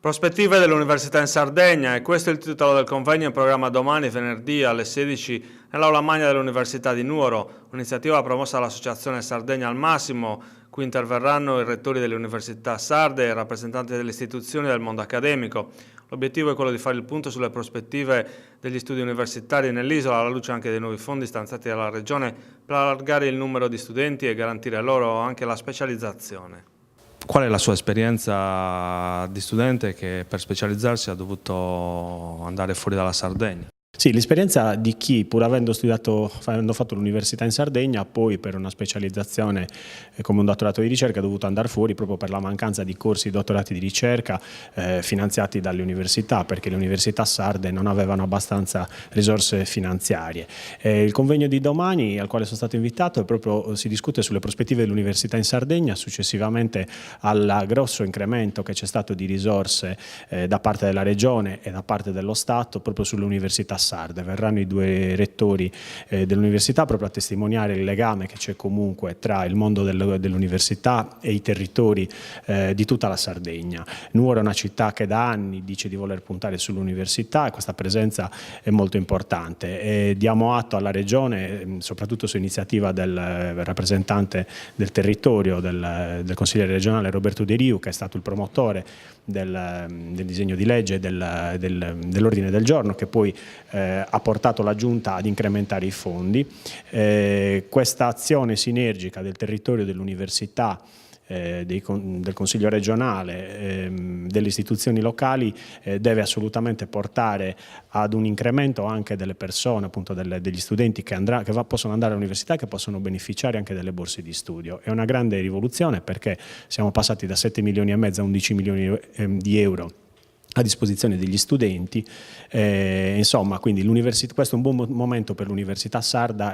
Prospettive dell'Università in Sardegna, e questo è il titolo del convegno in programma domani, venerdì alle 16, nell'Aula Magna dell'Università di Nuoro, un'iniziativa promossa dall'Associazione Sardegna al Massimo, cui interverranno i rettori delle università sarde e i rappresentanti delle istituzioni del mondo accademico. L'obiettivo è quello di fare il punto sulle prospettive degli studi universitari nell'isola, alla luce anche dei nuovi fondi stanziati dalla Regione per allargare il numero di studenti e garantire loro anche la specializzazione. Qual è la sua esperienza di studente che per specializzarsi ha dovuto andare fuori dalla Sardegna? Sì, l'esperienza di chi, pur avendo fatto l'università in Sardegna, poi per una specializzazione come un dottorato di ricerca ha dovuto andare fuori proprio per la mancanza di corsi di dottorati di ricerca finanziati dalle università, perché le università sarde non avevano abbastanza risorse finanziarie. Il convegno di domani al quale sono stato invitato è proprio, si discute sulle prospettive dell'università in Sardegna successivamente al grosso incremento che c'è stato di risorse da parte della Regione e da parte dello Stato proprio sull'università sarde. Verranno i due rettori dell'università proprio a testimoniare il legame che c'è comunque tra il mondo dell'università e i territori di tutta la Sardegna. Nuoro è una città che da anni dice di voler puntare sull'università e questa presenza è molto importante. Diamo atto alla Regione, soprattutto su iniziativa del rappresentante del territorio del consigliere regionale Roberto De Riu, che è stato il promotore del disegno di legge dell'ordine del giorno, che poi ha portato la Giunta ad incrementare i fondi. Questa azione sinergica del territorio dell'università, del Consiglio regionale, delle istituzioni locali deve assolutamente portare ad un incremento anche delle persone, appunto degli studenti che possono andare all'università e che possono beneficiare anche delle borse di studio. È una grande rivoluzione perché siamo passati da 7 milioni e mezzo a 11 milioni di euro a disposizione degli studenti, insomma, quindi questo è un buon momento per l'Università sarda.